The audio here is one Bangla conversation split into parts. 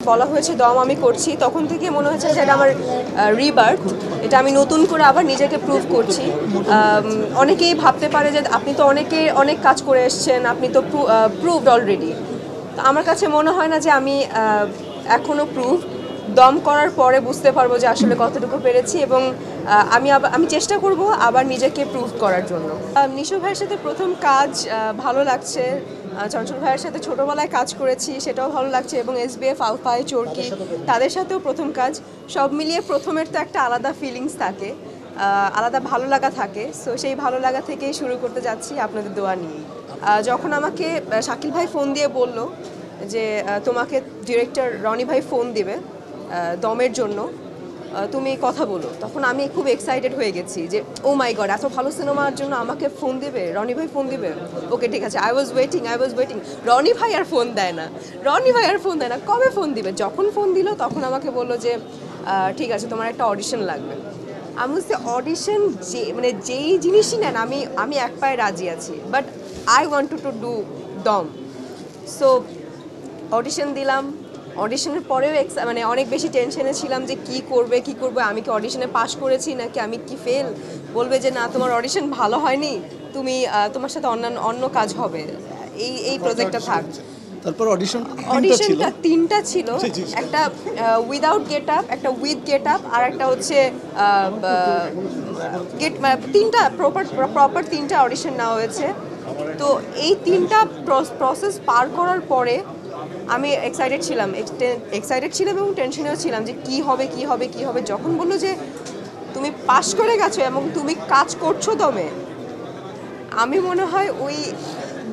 বলা হয়েছে দম আমি করছি, তখন থেকে মনে হচ্ছে যে এটা আমার রিবার্থ, এটা আমি নতুন করে আবার নিজেকে প্রুভ করছি। অনেকেই ভাবতে পারে যে আপনি তো অনেক কাজ করে এসছেন, আপনি তো প্রুভড অলরেডি। তো আমার কাছে মনে হয় না যে আমি এখনও প্রুভ। দম করার পরে বুঝতে পারবো যে আসলে কতটুকু পেরেছি, এবং আমি চেষ্টা করব আবার নিজেকে প্রুভ করার জন্য। নিশো ভাইয়ের সাথে প্রথম কাজ ভালো লাগছে। চঞ্চল ভাইয়ের সাথে ছোটোবেলায় কাজ করেছি, সেটাও ভালো লাগছে, এবং SBF আলফাই চরকি তাদের সাথেও প্রথম কাজ। সব মিলিয়ে প্রথমের তো একটা আলাদা ফিলিংস থাকে, আলাদা ভালো লাগা থাকে। সো সেই ভালো লাগা থেকেই শুরু করতে যাচ্ছি আপনাদের দোয়া নিয়ে। যখন আমাকে শাকিল ভাই ফোন দিয়ে বলল যে তোমাকে ডিরেক্টর রনি ভাই ফোন দিবে দমের জন্য, তুমি কথা বলো, তখন আমি খুব এক্সাইটেড হয়ে গেছি যে ও মাই গড, এত ভালো সিনেমার জন্য আমাকে ফোন দিবে, রনি ভাই ফোন দিবে। ওকে ঠিক আছে, আই ওয়াজ ওয়েটিং। রনি ভাই আর ফোন দেয় না, কবে ফোন দিবে? যখন ফোন দিল তখন আমাকে বললো যে ঠিক আছে, তোমার একটা অডিশন লাগবে। আমি বলছি অডিশন, যেই জিনিসই নেন আমি এক পায়ে রাজি আছি, but I want to do দম। সো অডিশন দিলাম। অডিশনের পরেও অনেক বেশি টেনশনে ছিলাম যে কি করবে, আমি কি অডিশনে পাশ করেছি নাকি আমি কি ফেল, বলবে যে না তোমার অডিশন ভালো হয়নি, তুমি তোমার সাথে অন্য কাজ হবে, এই প্রজেক্টটা থাক। তারপর অডিশনটা তিনটা ছিল, একটা উইদাউট গেট আপ, একটা উইথ গেট আপ, আর একটা হচ্ছে তিনটা প্রপার তিনটা অডিশন নেওয়া হয়েছে। তো এই তিনটা প্রসেস পার করার পরে আমি এক্সাইটেড ছিলাম এবং টেনশনেও ছিলাম যে কি হবে। যখন বললো যে তুমি পাশ করে গেছো এবং তুমি কাজ করছো দমে, আমি মনে হয় ওই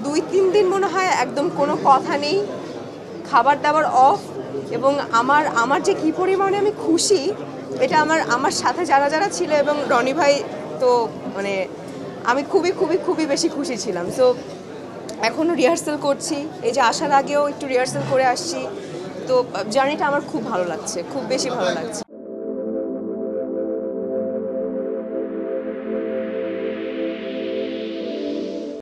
2-3 দিন মনে হয় একদম কোনো কথা নেই, খাবার দাবার অফ, এবং আমার যে কী পরিমাণে আমি খুশি, এটা আমার সাথে যারা ছিল এবং রনি ভাই, তো আমি খুবই বেশি খুশি ছিলাম। সো এখনও রিহার্সাল করছি, এই যে আসার আগেও একটু রিহার্সাল করে আসছি। তো জার্নিটা আমার খুব ভালো লাগছে, খুব বেশি ভালো লাগছে।